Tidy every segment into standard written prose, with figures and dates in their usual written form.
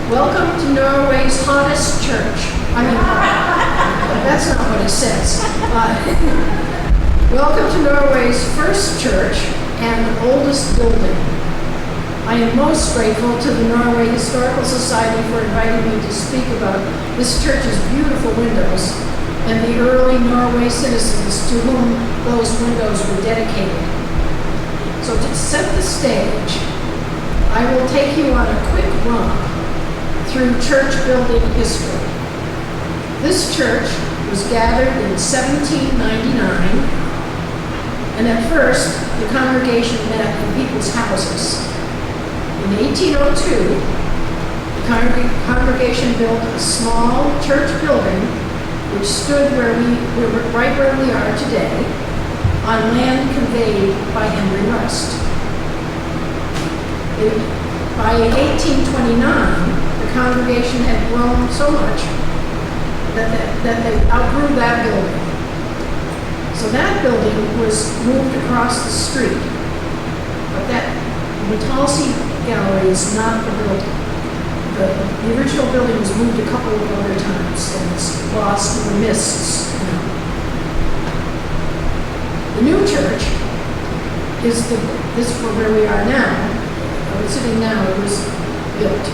Welcome to Norway's hottest church. I mean, that's not what it says. Welcome to Norway's first church and oldest building. I am most grateful to the Norway Historical Society for inviting me to speak about this church's beautiful windows and the early Norway citizens to whom those windows were dedicated. So to set the stage, I will take you on a quick romp through church building history. This church was gathered in 1799, and at first the congregation met in people's houses. In 1802, the congregation built a small church building which stood right where we are today, on land conveyed by Henry Rust. By 1829, the congregation had grown so much that they outgrew that building. So that building was moved across the street. But that Metalsi Gallery is not the building. The original building was moved a couple of other times and it's lost in the mists now. The new church is for where we are now. We're sitting now, it was built.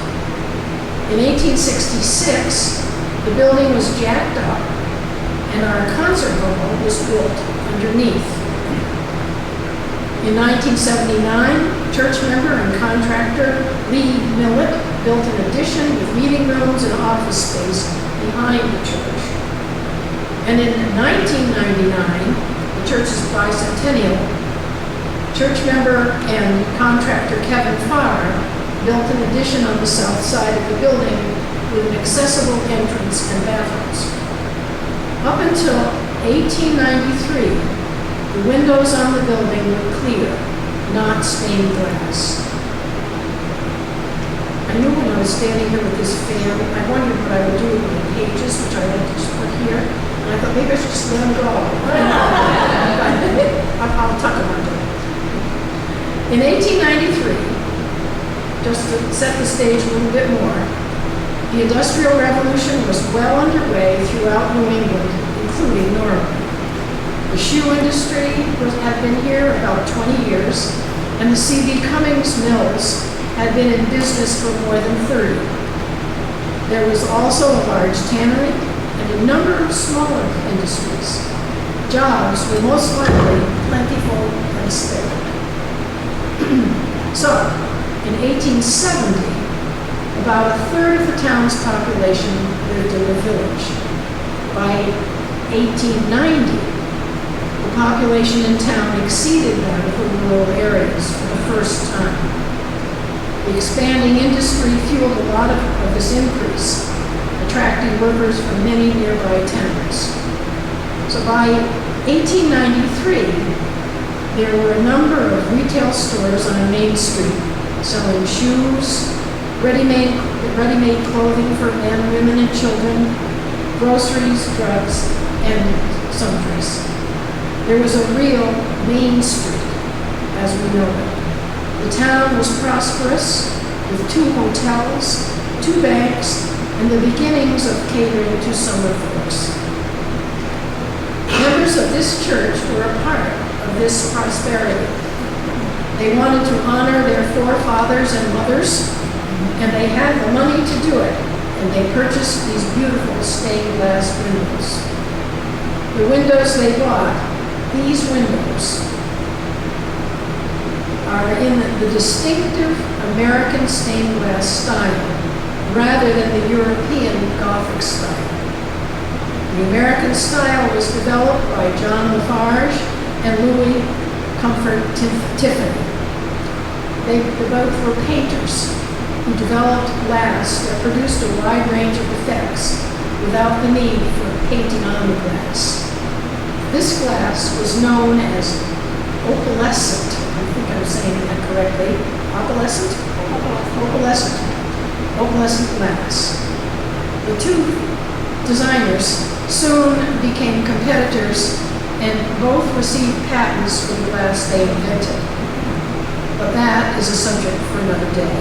In 1866, the building was jacked up and our concert hall was built underneath. In 1979, church member and contractor Lee Millett built an addition with meeting rooms and office space behind the church. And in 1999, the church's bicentennial, church member and contractor Kevin Fayre built an addition on the south side of the building with an accessible entrance and bathrooms. Up until 1893, the windows on the building were clear, not stained glass. I knew when I was standing here with this fan, I wondered what I would do with my pages, which I like to just put here, and I thought maybe I should just let them go. I'll tuck them under. In 1893, just to set the stage a little bit more, the Industrial Revolution was well underway throughout New England, including Norway. The shoe industry had been here about 20 years, and the C.B. Cummings mills had been in business for more than 30. There was also a large tannery and a number of smaller industries. Jobs were most likely plentiful and steady. So, in 1870, about a third of the town's population lived in the village. By 1890, the population in town exceeded that of the rural areas for the first time. The expanding industry fueled a lot of this increase, attracting workers from many nearby towns. So by 1893, there were a number of retail stores on Main Street selling shoes, ready-made clothing for men, women, and children, groceries, drugs, and sundries. There was a real Main Street, as we know it. The town was prosperous, with 2 hotels, 2 banks, and the beginnings of catering to summer folks. Members of this church were a part of this prosperity. They wanted to honor their forefathers and mothers, and they had the money to do it, and they purchased these beautiful stained glass windows. The windows they bought, these windows, are in the distinctive American stained glass style, rather than the European Gothic style. The American style was developed by John Lafarge and Louis Comfort Tiffany. They both were painters who developed glass that produced a wide range of effects without the need for painting on the glass. This glass was known as opalescent. I think I'm saying that correctly. Opalescent? Opalescent glass. The 2 designers soon became competitors and both received patents for the glass they invented. But that is a subject for another day.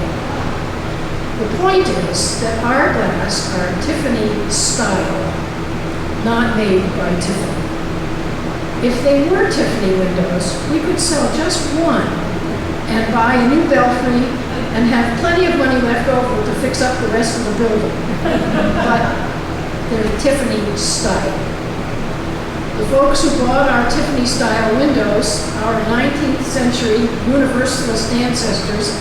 The point is that our glass are Tiffany style, not made by Tiffany. If they were Tiffany windows, we could sell just one and buy a new belfry and have plenty of money left over to fix up the rest of the building. But they're Tiffany style. The folks who bought our Tiffany style windows, our 19th century Universalist ancestors,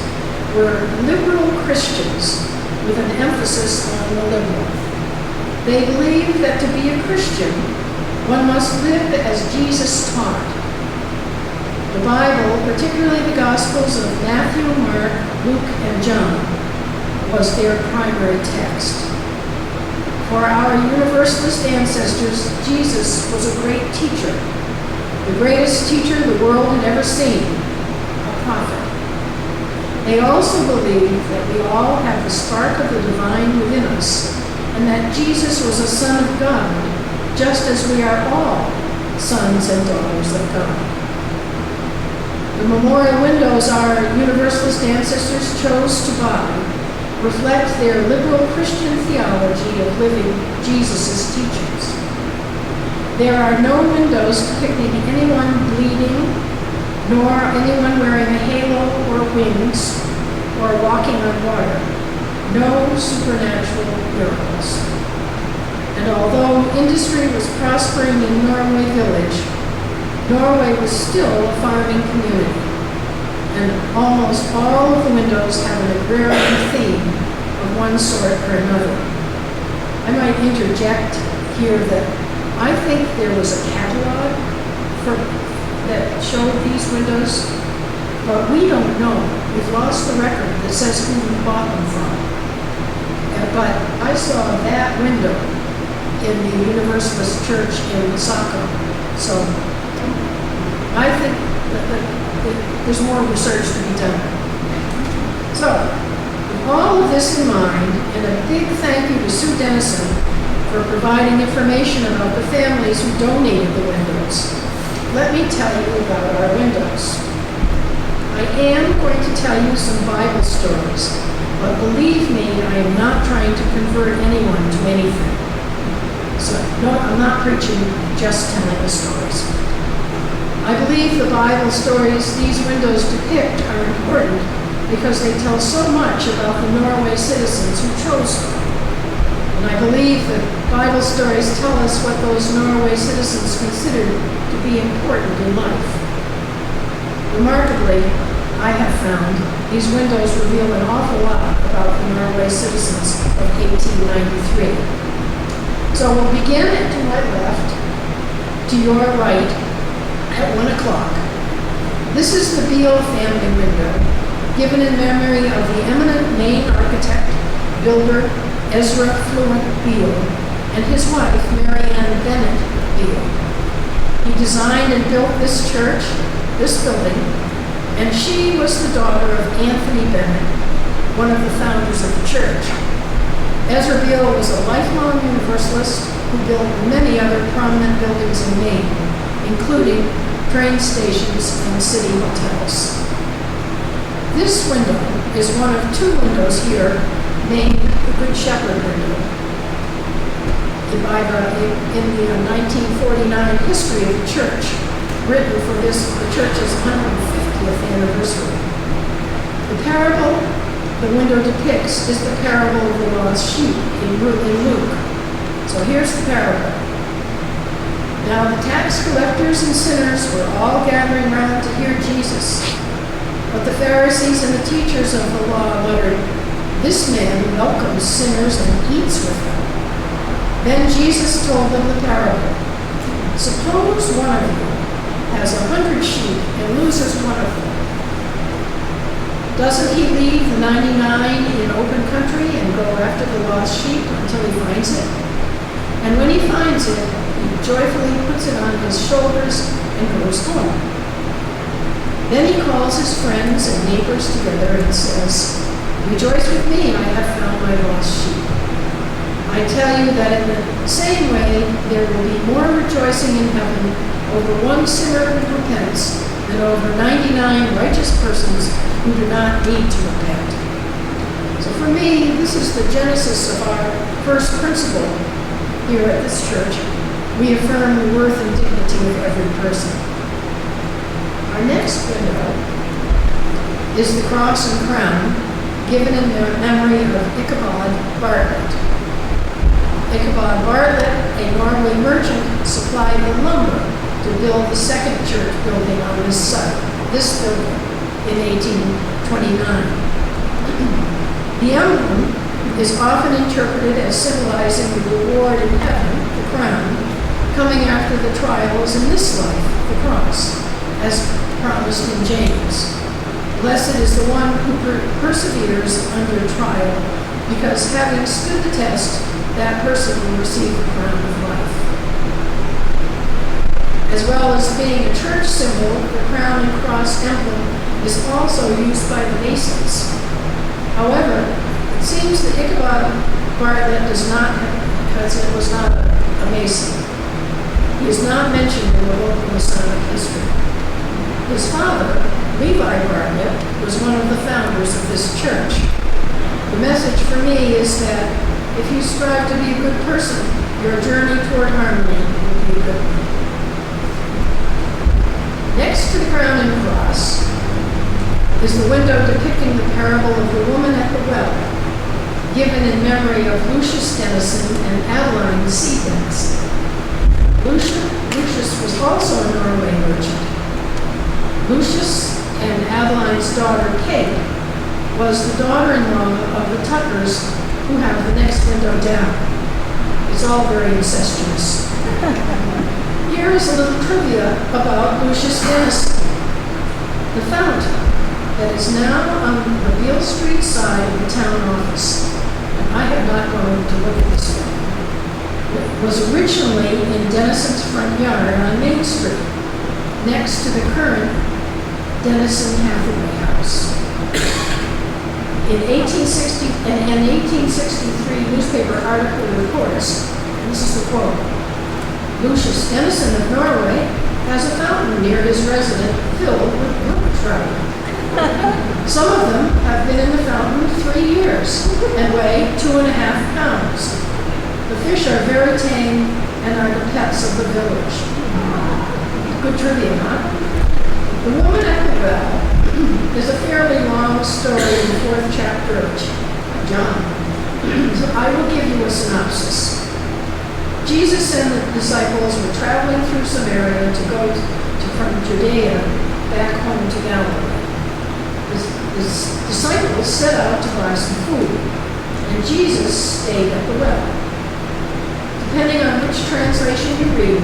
were liberal Christians with an emphasis on the liberal. They believed that to be a Christian, one must live as Jesus taught. The Bible, particularly the Gospels of Matthew, Mark, Luke, and John, was their primary text. For our Universalist ancestors, Jesus was a great teacher, the greatest teacher the world had ever seen, a prophet. They also believed that we all have the spark of the divine within us, and that Jesus was a son of God, just as we are all sons and daughters of God. The memorial windows our Universalist ancestors chose to buy reflect their liberal Christian theology of living Jesus' teachings. There are no windows depicting anyone bleeding, nor anyone wearing a halo or wings, or walking on water. No supernatural miracles. And although industry was prospering in Norway Village, Norway was still a farming community, and almost all of the windows have an agrarian theme of one sort or another. I might interject here that I think there was a catalog that showed these windows, but we don't know. We've lost the record that says who we bought them from. But I saw that window in the Universalist church in Saco. So I think that there's more research to be done. So with all of this in mind, and a big thank you to Sue Dennison for providing information about the families who donated the windows, let me tell you about our windows. I am going to tell you some Bible stories, but believe me, I am not trying to convert anyone to anything. So, no, I'm not preaching, just telling the stories. I believe the Bible stories these windows depict are important because they tell so much about the Norway citizens who chose them. And I believe that Bible stories tell us what those Norway citizens considered to be important in life. Remarkably, I have found these windows reveal an awful lot about the Norway citizens of 1893. So we'll begin to my left, to your right, at 1 o'clock. This is the Beale family window, given in memory of the eminent Maine architect, builder, Ezra Fluent Beale, and his wife, Marianne Bennett Beale. He designed and built this church, this building, and she was the daughter of Anthony Bennett, one of the founders of the church. Ezra Beale was a lifelong Universalist who built many other prominent buildings in Maine, including train stations and city hotels. This window is one of two windows here named the Good Shepherd window. In the 1949 history of the church, written for the church's 150th anniversary. The parable the window depicts is the parable of the lost sheep in Luke. So here's the parable. Now the tax collectors and sinners were all gathering round to hear Jesus. But the Pharisees and the teachers of the law muttered, "This man welcomes sinners and eats with them." Then Jesus told them the parable. Suppose one of you has 100 sheep and loses one of them. Doesn't he leave the 99 in open country and go after the lost sheep until he finds it? And when he finds it, he joyfully puts it on his shoulders and goes home. Then he calls his friends and neighbors together and says, "Rejoice with me, I have found my lost sheep." I tell you that in the same way, there will be more rejoicing in heaven over one sinner who repents than over 99 righteous persons who do not need to repent. So for me, this is the genesis of our first principle here at this church. We affirm the worth and dignity of every person. Our next window is the cross and crown, given in memory of Ichabod Bartlett. Ichabod Bartlett, a Norway merchant, supplied the lumber to build the second church building on this site, this building, in 1829. The emblem is often interpreted as symbolizing the reward in heaven, the crown, coming after the trials in this life, the cross, as promised in James. Blessed is the one who perseveres under trial, because having stood the test, that person will receive the crown of life. As well as being a church symbol, the crown and cross emblem is also used by the Masons. However, it seems that Ichabod Bartlett does not, because it was not a Mason. He is not mentioned in the local Masonic history. His father, Levi Bartlett, was one of the founders of this church. The message for me is that if you strive to be a good person, your journey toward harmony will be a good one. Next to the crown and cross is the window depicting the parable of the woman at the well, given in memory of Lucius Denison and Adeline C. Denison. Lucius was also a Norway merchant. Lucius and Adeline's daughter, Kate, was the daughter-in-law of the Tuckers, who have the next window down. It's all very incestuous. Here is a little trivia about Lucius Denison. The fountain that is now on the Beale Street side of the town office, and I have not gone to look at this one, was originally in Denison's front yard on Main Street, next to the current Denison Hathaway House. In 1863 newspaper article reports, and this is the quote, Lucius Denison of Norway has a fountain near his residence filled with brook trout. Some of them have been in the fountain 3 years and weigh 2.5 pounds. The fish are very tame and are the pets of the village. Good trivia, huh? The woman at the well is a fairly long story in the 4th chapter of John. So I will give you a synopsis. Jesus and the disciples were traveling through Samaria to go from Judea back home to Galilee. The disciples set out to buy some food, and Jesus stayed at the well. Depending on which translation you read,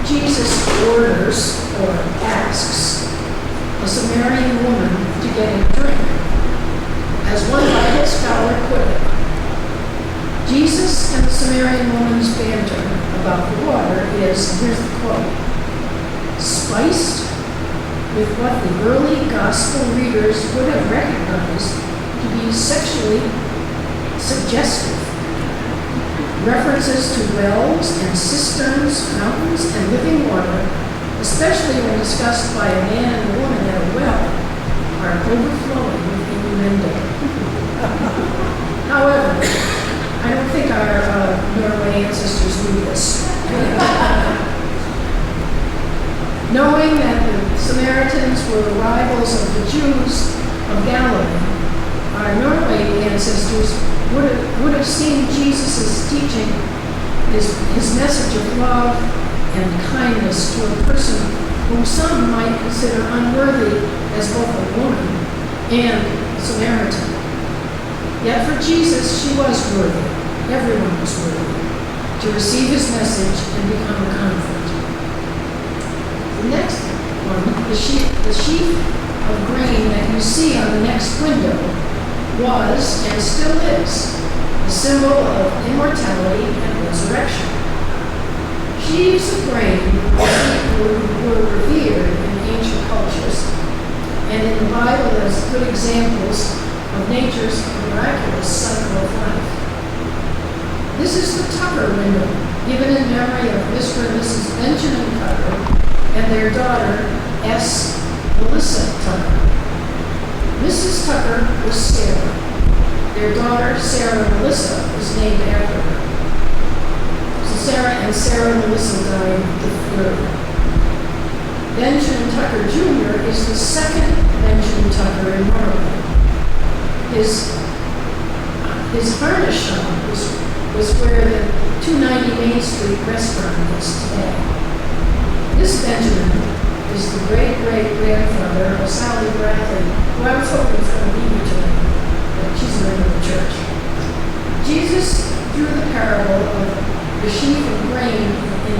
Jesus orders or asks a Samaritan woman to get him a drink. As one Bible scholar put it, Jesus and the Samaritan woman's banter about the water is, here's the quote, spiced with what the early gospel readers would have recognized to be sexually suggestive. References to wells and cisterns, fountains, and living water, especially when discussed by a man and a woman at a well, are overflowing with innuendo. However, I don't think our Norway ancestors knew this. Knowing that the Samaritans were rivals of the Jews of Galilee, our Norway ancestors would have seen Jesus' teaching, his message of love and kindness to a person whom some might consider unworthy as both a woman and a Samaritan. Yet for Jesus, she was worthy, everyone was worthy, to receive his message and become a convert. The next one, the sheaf of grain that you see on the next window, was and still is a symbol of immortality and resurrection. Sheaves of grain were revered in ancient cultures and in the Bible as good examples of nature's miraculous cycle of life. This is the Tucker window, given in memory of Mr. and Mrs. Benjamin Tucker and their daughter, Melissa Tucker. Mrs. Tucker was Sarah. Their daughter, Sarah Melissa, is named after her. So Sarah Melissa died the third. Benjamin Tucker Jr. is the second Benjamin Tucker in Norway. His harness shop was where the 290 Main Street restaurant is today. This Benjamin is the great-great-grandfather of Sally Bradley, who I was hoping was going to be here tonight, but she's a member of the church. Jesus drew the parable of the sheaf of grain in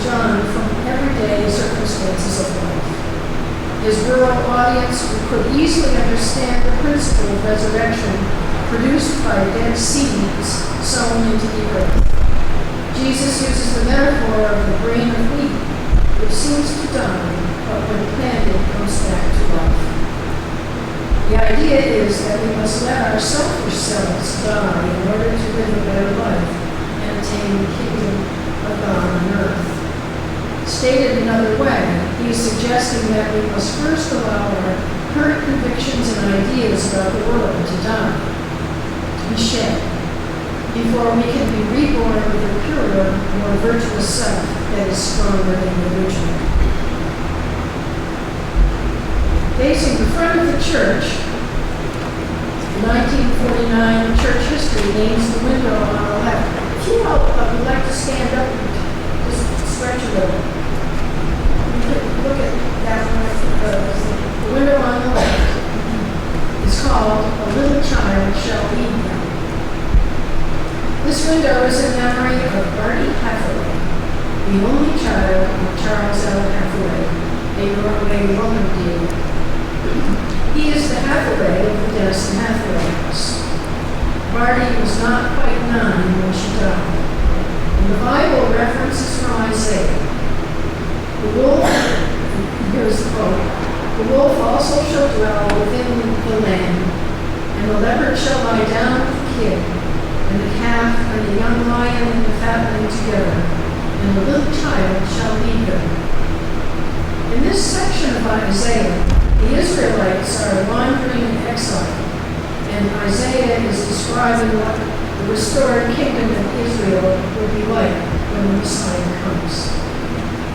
John from everyday circumstances of life. His rural audience could easily understand the principle of resurrection produced by dead seeds sown into the earth. Jesus uses the metaphor of the grain of wheat, which seems to die, but when planted comes back to life. The idea is that we must let our selfish selves die in order to live a better life and attain the kingdom of God on earth. Stated another way, he is suggesting that we must first allow our current convictions and ideas about the world to die, to be shed, before we can be reborn with a purer, more virtuous self that is stronger than the original. Facing the front of the church, in 1949, church history names the window on the left. If you all would like to stand up and just stretch a little, look at that one. The window on the left is called "A Little Child Shall Lead Them." This window is in memory of Barty Hathaway, the only child of Charles L. Hathaway, a Norway-Paris. He is the Hathaway of the Denison Hathaway House. Barty was not quite 9 when she died. And the Bible references from Isaiah. The wolf, here's the quote, "The wolf also shall dwell within the lamb, and the leopard shall lie down with the kid, and the calf and the young lion and the fatling together, and the little child shall lead them." In this section of Isaiah, the Israelites are wandering in exile, and Isaiah is describing what the restored kingdom of Israel will be like when the Messiah comes.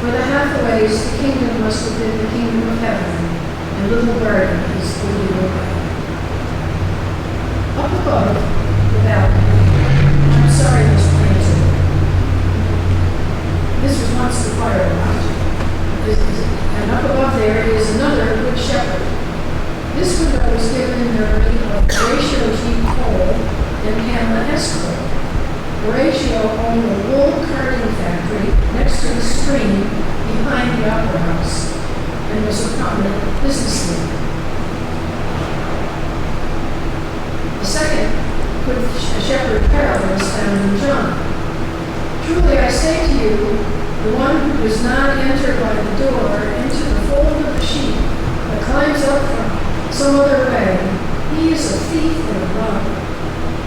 For the Hathaways, the kingdom must have been the kingdom of heaven, and little Barty is leading the way. Up above the balcony, I'm sorry this planted. This was once the fire lot. And up above there is another good shepherd. This window was given in memory of Horatio G. Cole and Pamela S. Cole. Horatio owned a wool carding factory next to the stream behind the Opera House and was a prominent businessman. The second good shepherd parable is found in John. "Truly I say to you, the one who does not enter by the door into the fold of the sheep, but climbs up from some other way, he is a thief and a robber.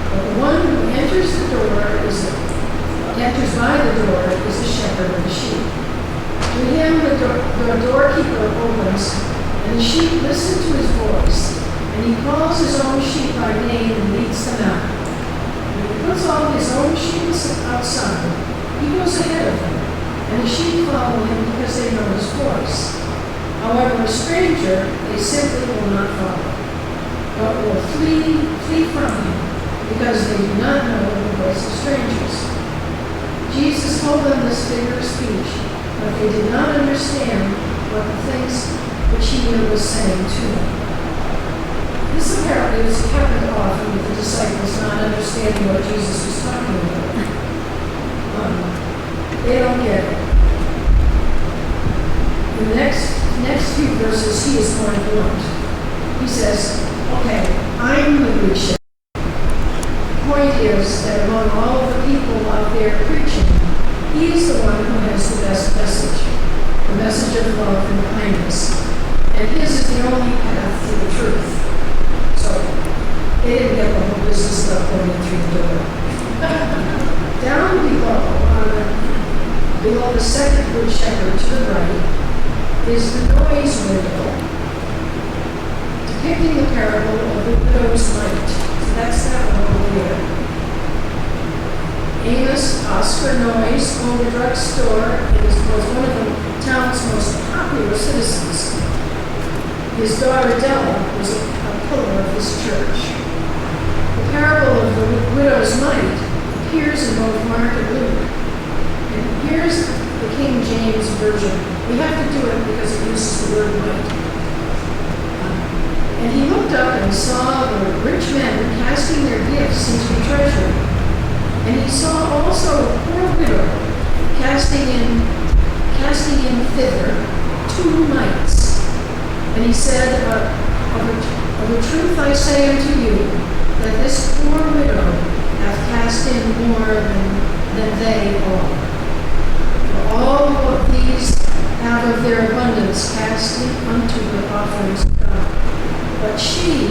But the one who enters by the door is the shepherd of the sheep. To him the doorkeeper opens, and the sheep listen to his voice, and he calls his own sheep by name and leads them out. When he puts all his own sheep outside, he goes ahead of them, and the sheep follow him because they know his voice. However, a stranger they simply will not follow, but will flee from him, because they do not know the voice of strangers." Jesus told them this figure of speech, but they did not understand what the things which he was saying to them. This apparently was happened often with the disciples not understanding what Jesus was talking about. They don't get it. In the next few verses, he is more blunt. He says, "Okay, I'm the good shepherd. The point is that among all of the people out there preaching, he is the one who has the best message, the message of love and kindness, and his is the only path to the truth." So they didn't get the whole business stuff going through the door. Down below the second good shepherd to the right is the noise window, depicting the parable of the widow's mite. So that's that one over there. Amos Oscar Noyes owned a drugstore and was one of the town's most popular citizens. His daughter Della was a pillar of his church. The parable of the widow's mite appears in both Mark and Luke. And here's the King James Version. We have to do it because it uses the word mite. And he looked up and saw the rich men casting their gifts into the treasury. And he saw also a poor widow casting in thither 2 mites. And he said, of a truth I say unto you, that this poor widow hath cast in more than they all. For all of these out of their abundance cast in unto the offerings of God. But she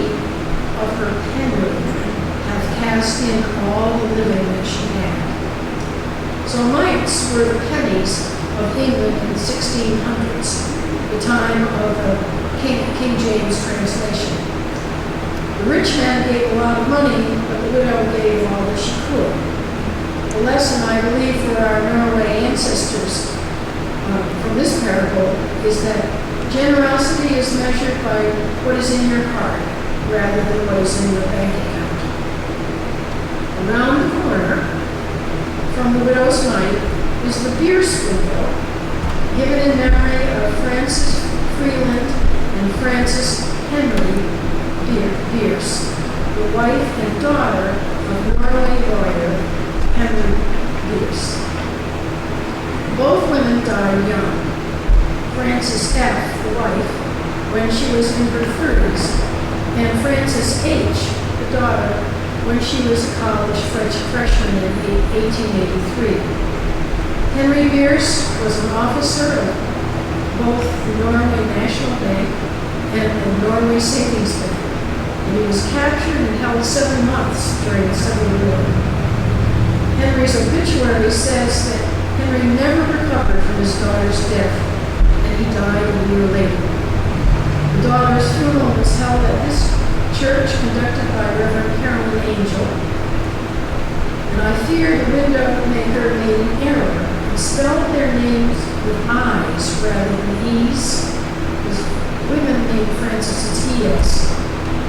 of her penury hath cast in all the living that she had. So mites were the pennies of England in the 1600s, the time of the King James translation. The rich man gave a lot of money, but the widow gave all that she could. The lesson, I believe, for our Norway ancestors from this parable is that generosity is measured by what is in your heart rather than what is in your bank account. Around the corner from the widow's mite is the beer window, given in memory of Francis Freeland and Francis Henry Bierce, the wife and daughter of Norway lawyer Henry Bierce. Both women died young. Frances F., the wife, when she was in her 30s, and Frances H., the daughter, when she was a college freshman in 1883. Henry Bierce was an officer of both the Norway National Bank and the Norway Savings Bank, and he was captured and held 7 months during the Civil War. Henry's obituary says that Henry never recovered from his daughter's death, and he died a year later. The daughter's funeral was held at this church conducted by Reverend Carolyn Angel, and I fear the window maker made an error and spelled their names with I's rather than E's, because women named Francis as E.S.,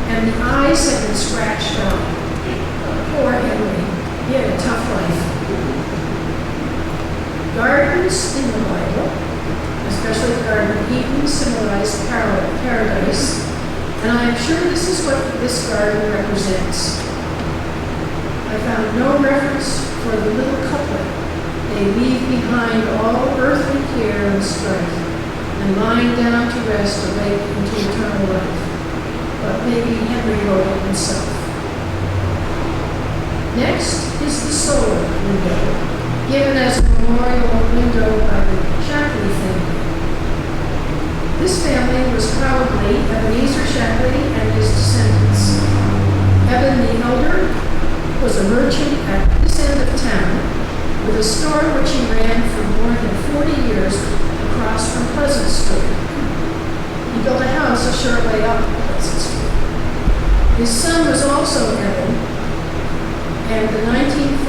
and the I's had been scratched out. Poor Henry, he had a tough life. Gardens in the Bible, especially the Garden of Eden, symbolize paradise, and I am sure this is what this garden represents. I found no reference for the little couplet. They leave behind all earthly care and strife, and lying down to rest awake into eternal life. But maybe Henry wrote it himself. Next is the solar window, given as a memorial window by the Shackley family. This family was probably Ebenezer Shackley and his descendants. Eben the Elder was a merchant at this end of town with a store which he ran for more than 40 years across from Pleasant Street. He built a house a short way up Pleasant Street. His son was also Eben, and the 1914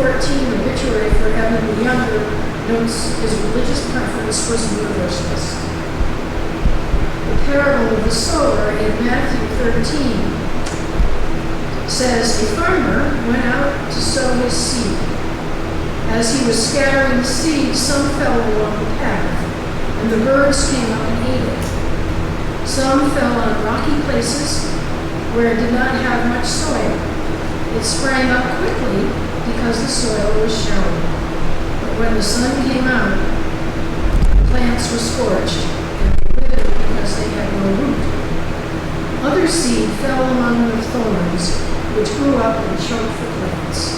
obituary for Eben the Younger notes his religious preference was Universalist. The parable of the sower in Matthew 13 says a farmer went out to sow his seed. As he was scattering the seed, some fell along the path, and the birds came up and ate it. Some fell on rocky places where it did not have much soil. It sprang up quickly because the soil was shallow. But when the sun came out, the plants were scorched, and they withered because they had no root. Other seed fell among the thorns, which grew up and choked the plants.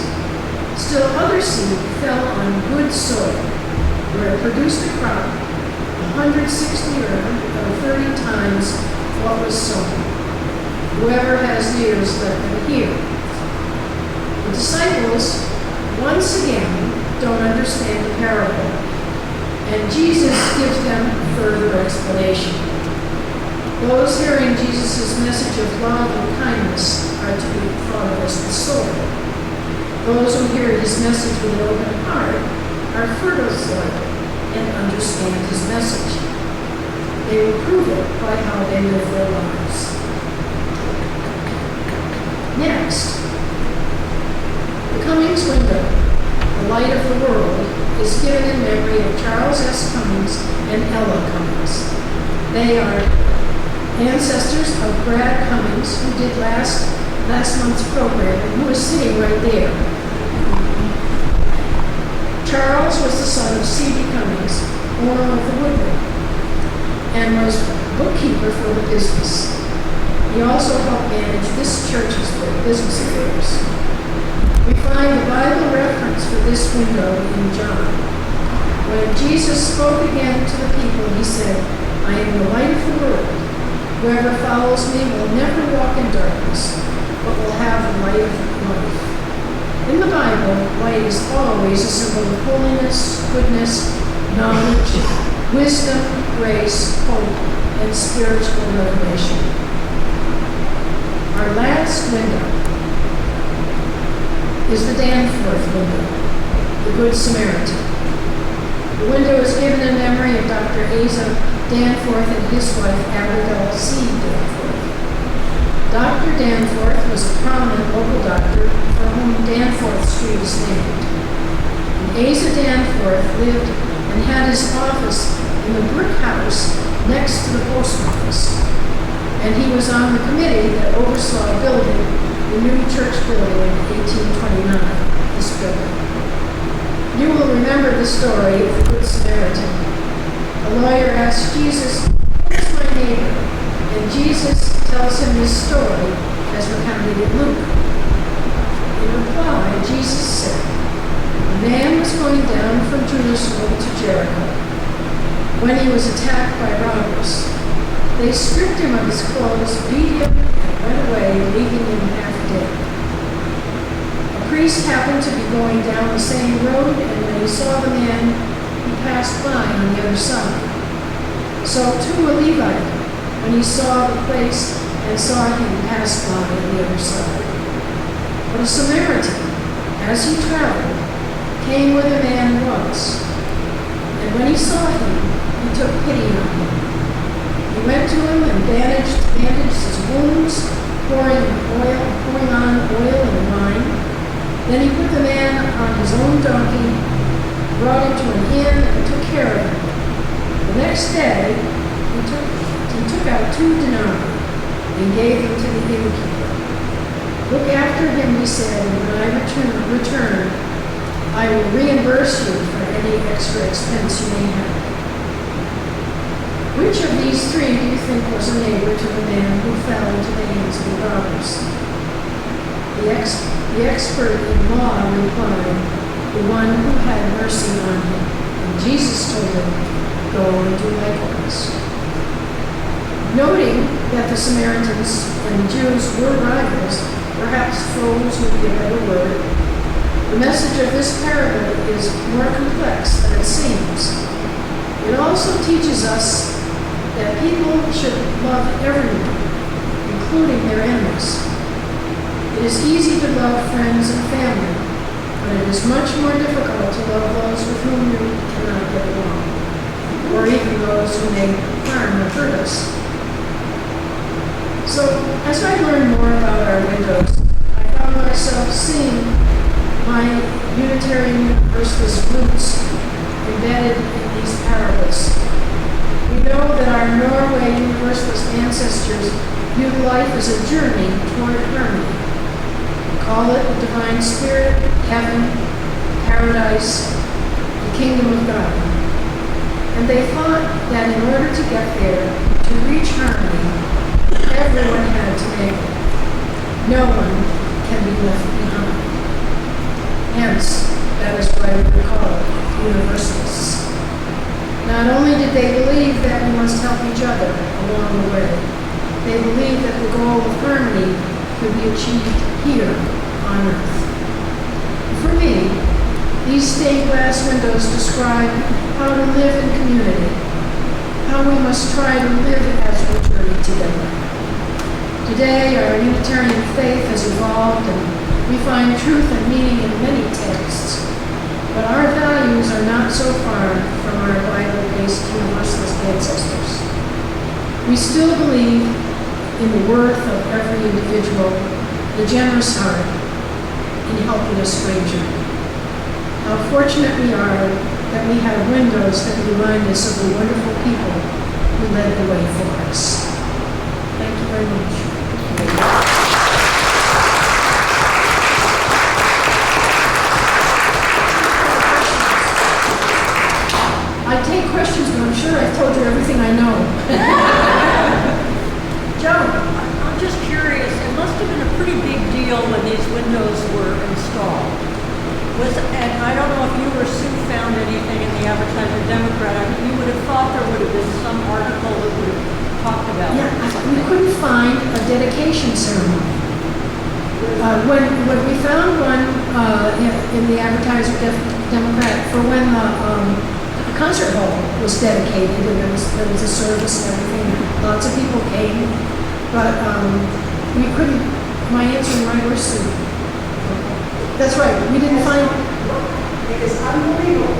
Still other seed fell on good soil, where it produced a crop 160 or 30 times what was sown. Whoever has ears, let them hear. The disciples, once again, don't understand the parable, and Jesus gives them further explanation. Those hearing Jesus' message of love and kindness are to be thought of as the soil. Those who hear his message with an open heart are fertile soil and understand his message. They will prove it by how they live their lives. Next, the Cummings window, the light of the world, is given in memory of Charles S. Cummings and Ella Cummings. They are ancestors of Brad Cummings, who did last month's program and who is sitting right there. Charles was the son of C.D. Cummings, owner of the woodmill, and was bookkeeper for the business. He also helped manage this church's business affairs. We find the Bible reference for this window in John. When Jesus spoke again to the people, he said, "I am the light of the world. Whoever follows me will never walk in darkness, but will have the light of life." In the Bible, light is always a symbol of holiness, goodness, knowledge, wisdom, grace, hope, and spiritual revelation. Our last window is the Danforth window, the Good Samaritan. The window is given in memory of Dr. Asa Danforth and his wife Abigail C. Danforth. Dr. Danforth was a prominent local doctor for whom Danforth Street is named. And Asa Danforth lived and had his office in the brick house next to the post office. And he was on the committee that oversaw building the new church building in 1829, this building. You will remember the story of the Good Samaritan. A lawyer asked Jesus, "Who's my neighbor?" And Jesus tells him this story as recounted in Luke. In reply, Jesus said, "A man was going down from Jerusalem to Jericho when he was attacked by robbers. They stripped him of his clothes, beat him, and went away, leaving him half dead. A priest happened to be going down the same road, and when he saw the man, he passed by on the other side. So too a Levite, when he saw the place and saw him, passed by on the other side. But a Samaritan, as he traveled, came where the man was, and when he saw him, he took pity on him. He went to him and bandaged his wounds, pouring on oil and wine. Then he put the man on his own donkey, brought him to an inn, and took care of him. The next day, he took out 2 denarii and gave them to the innkeeper. Look after him, he said, and when I return, I will reimburse you for any extra expense you may have." Which of these 3 do you think was a neighbor to the man who fell into the hands of the robbers? The expert in law replied, "The one who had mercy on him." And Jesus told him, "Go and do likewise." Noting that the Samaritans and Jews were rivals, perhaps foes would be a better word, the message of this parable is more complex than it seems. It also teaches us that people should love everyone, including their enemies. It is easy to love friends and family, but it is much more difficult to love those with whom you cannot get along, or even those who may harm or hurt us. So, as I learned more about our windows, I found myself seeing my Unitarian Universalist roots embedded in these parables. We know that our Norway Universalist ancestors viewed life as a journey toward harmony. We call it the divine spirit, heaven, paradise, the kingdom of God. And they thought that in order to get there, to reach harmony, everyone had to make it. No one can be left behind. Hence, that is why we are called Universalists. Not only did they believe that we must help each other along the way, they believed that the goal of harmony could be achieved here on earth. For me, these stained glass windows describe how to live in community, how we must try to live as we journey together. Today, our Unitarian faith has evolved and We find truth and meaning in many texts, but our values are not so far from our Bible-based Universalist ancestors. We still believe in the worth of every individual, the generous heart, in helping a stranger. How fortunate we are that we have windows that remind us of the wonderful people who led the way for us. Thank you very much. I take questions, but I'm sure I've told you everything I know. Joan? I'm just curious, it must have been a pretty big deal when these windows were installed. And I don't know if you or Sue found anything in the Advertiser Democrat. I mean, you would have thought there would have been some article that would have talked about it. Yeah, we couldn't find a dedication ceremony. When we found one in the Advertiser Democrat for when the concert hall was dedicated, and there was a service and everything. Lots of people came, but we couldn't. Am I answering right or Sue? That's right. We didn't find. It is unbelievable.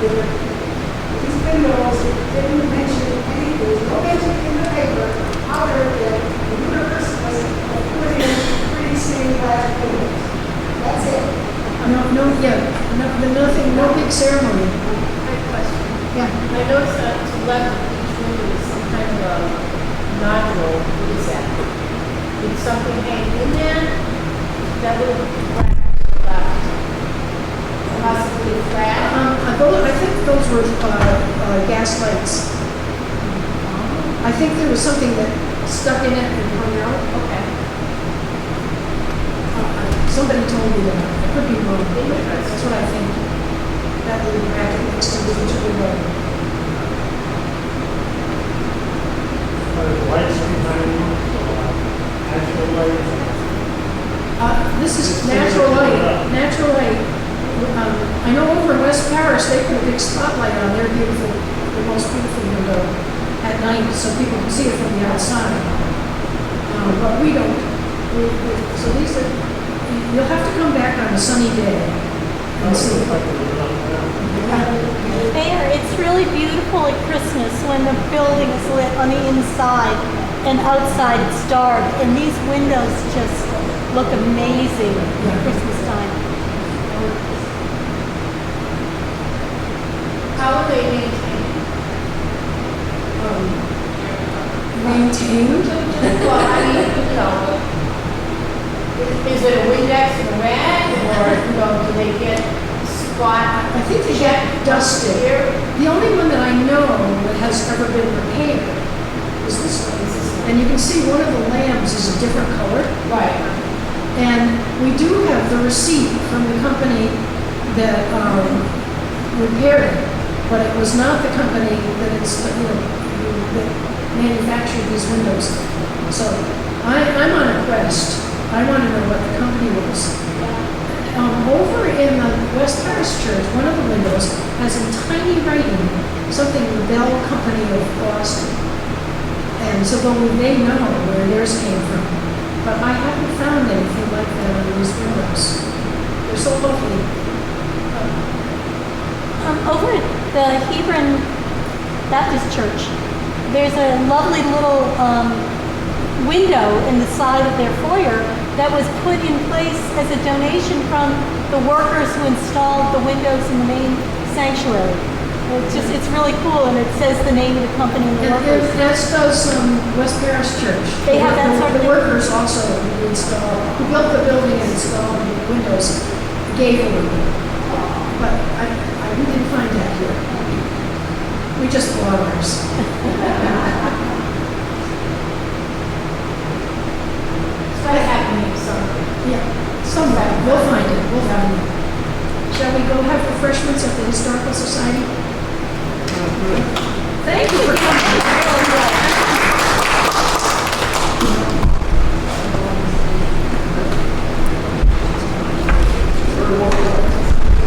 These windows didn't mention anything. There's no mention in the paper other than the Universalist put in pretty stained glass windows. That's it. Nothing, no big ceremony. Yeah. I noticed that to the left of each window is some kind of a nodule. What is that? Did something hang in there? That little black left. Possibly a flag? I think those were gas lights. I think there was something that stuck in it and hung out. Okay. Somebody told me that. I could be wrong. That's what I think. That little bracket next to the window. Lights behind you, actual lights. This is natural light. Natural light. I know over in West Paris they put a big spotlight on their beautiful, the most beautiful window at night, so people can see it from the outside. But we don't. So these are. You'll have to come back on a sunny day and see it. Fayre, it's really beautiful at Christmas when the building is lit on the inside and outside it's dark, and these windows just look amazing at Christmas time. How are they maintained? Maintained? Well, I mean, is it a Windex and a rag, or do they get spot? I think they get dusted. The only one that I know that has ever been repaired is this one. And you can see one of the lamps is a different color. Right. And we do have the receipt from the company that repaired it, but it was not the company that that manufactured these windows. So I'm on a quest. I want to know what the company was. Over in the West Paris Church, one of the windows has in tiny writing something the Bell Company of Boston. And so we may know where theirs came from. But I haven't found anything like that on these windows. They're so lovely. Over at the Hebron Baptist Church, there's a lovely little window in the side of their foyer that was put in place as a donation from the workers who installed the windows in the main sanctuary. It's really cool, and it says the name of the company and the workers. And that's does West Paris Church. They have that sort of the thing? workers also who built the building and installed the windows, gave a window. But we didn't find that here. We just bought ours. It's got to have a name somewhere. Yeah, somewhere. We'll find it. We'll find it. Shall we go have refreshments at the Historical Society? Thank you for coming.